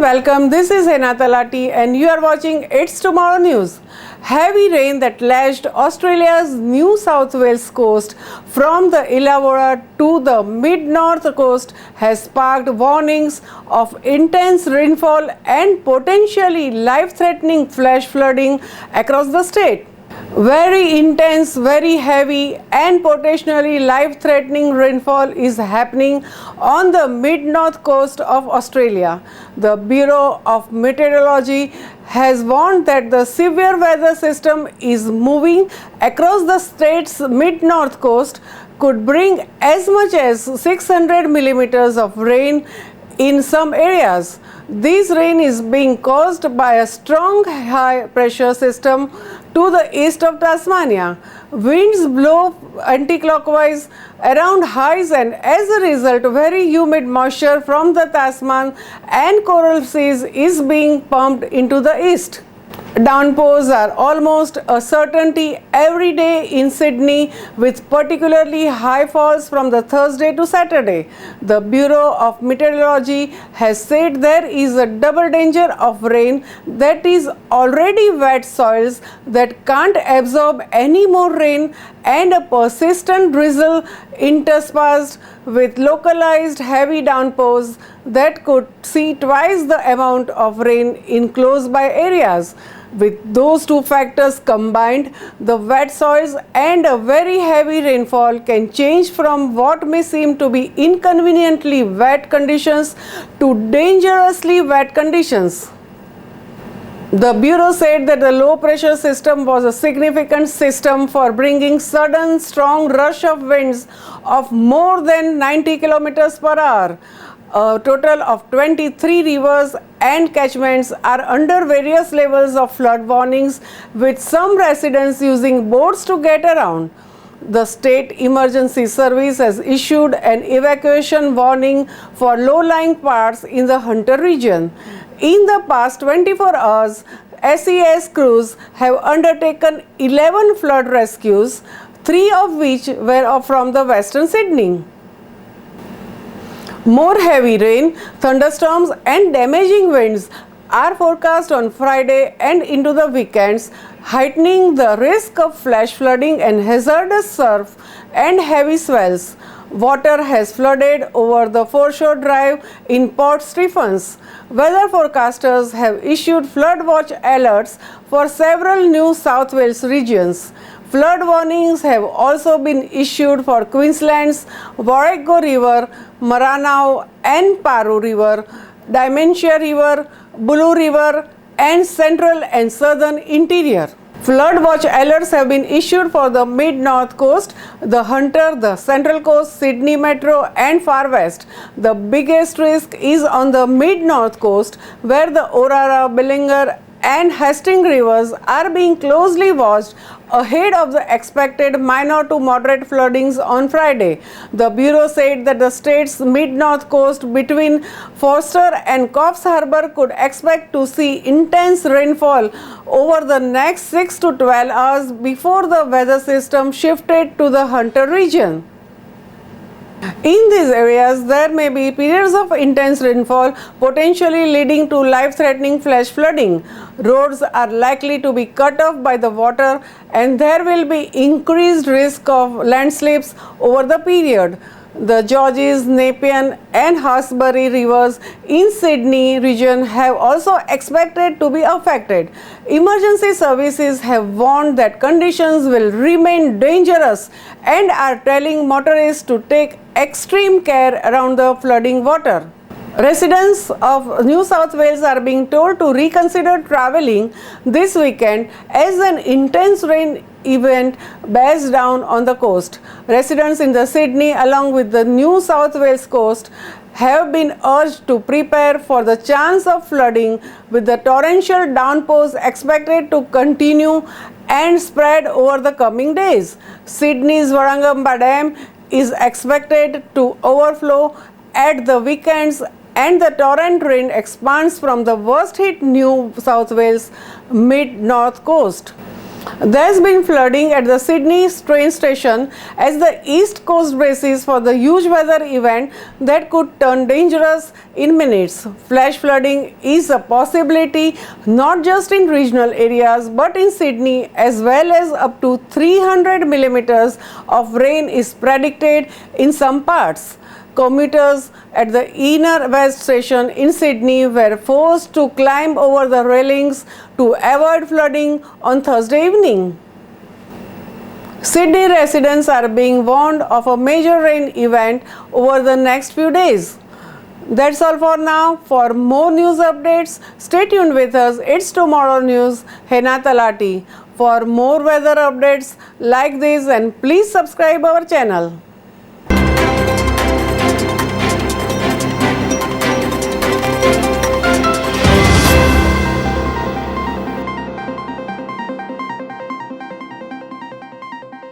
and welcome. This is Hena Talati and you are watching It's Tomorrow News. Heavy rain that lashed Australia's New South Wales coast from the Illawarra to the mid-north coast has sparked warnings of intense rainfall and potentially life-threatening flash flooding across the state. Very intense, very heavy and potentially life-threatening rainfall is happening on the mid-north coast of Australia. The Bureau of Meteorology has warned that the severe weather system is moving across the state's mid-north coast could bring as much as 600 millimeters of rain in some areas. This rain is being caused by a strong high pressure system to the east of Tasmania. Winds blow anti-clockwise around highs and as a result very humid moisture from the Tasman and coral seas is being pumped into the east. Downpours are almost a certainty every day in Sydney, with particularly high falls from the Thursday to Saturday. The Bureau of Meteorology has said there is a double danger of rain that is already wet soils that can't absorb any more rain and a persistent drizzle interspersed with localized heavy downpours that could see twice the amount of rain in close by areas. With those two factors combined, the wet soils and a very heavy rainfall can change from what may seem to be inconveniently wet conditions to dangerously wet conditions. The Bureau said that the low pressure system was a significant system for bringing sudden strong rush of winds of more than 90 kilometers per hour. A total of 23 rivers and catchments are under various levels of flood warnings, with some residents using boats to get around. The State Emergency Service has issued an evacuation warning for low-lying parts in the Hunter region. In the past 24 hours, SES crews have undertaken 11 flood rescues, 3 of which were from the Western Sydney. More heavy rain, thunderstorms and damaging winds are forecast on Friday and into the weekends, heightening the risk of flash flooding and hazardous surf and heavy swells. Water has flooded over the Foreshore Drive in Port Stephens. Weather forecasters have issued flood watch alerts for several New South Wales regions. Flood warnings have also been issued for Queensland's Warrego River, Maranao and Paru River, Dementia River, Bulu River and Central and Southern Interior. Flood watch alerts have been issued for the mid-north coast, the Hunter, the Central Coast, Sydney Metro and Far West. The biggest risk is on the mid-north coast, where the Orara, Billinger and Hastings rivers are being closely watched ahead of the expected minor to moderate floodings on Friday. The Bureau said that the state's mid-north coast between Forster and Coffs Harbour could expect to see intense rainfall over the next 6 to 12 hours before the weather system shifted to the Hunter region. In these areas, there may be periods of intense rainfall, potentially leading to life-threatening flash flooding. Roads are likely to be cut off by the water and there will be increased risk of landslips over the period. The Georges, Nepean and Hawkesbury rivers in Sydney region have also expected to be affected. Emergency services have warned that conditions will remain dangerous and are telling motorists to take extreme care around the flooding water. Residents of New South Wales are being told to reconsider travelling this weekend as an intense rain event bears down on the coast. Residents in the Sydney along with the New South Wales coast have been urged to prepare for the chance of flooding, with the torrential downpours expected to continue and spread over the coming days. Sydney's Warragamba Dam is expected to overflow at the weekends and the torrent rain expands from the worst hit New South Wales mid-north coast. There's been flooding at the Sydney train station as the East Coast braces for the huge weather event that could turn dangerous in minutes. Flash flooding is a possibility not just in regional areas but in Sydney as well, as up to 300 millimeters of rain is predicted in some parts. Commuters at the Inner West station in Sydney were forced to climb over the railings to avoid flooding on Thursday evening. Sydney residents are being warned of a major rain event over the next few days. That's all for now. For more news updates, stay tuned with us. It's Tomorrow News, Hena Talati. For more weather updates like this, and please subscribe our channel.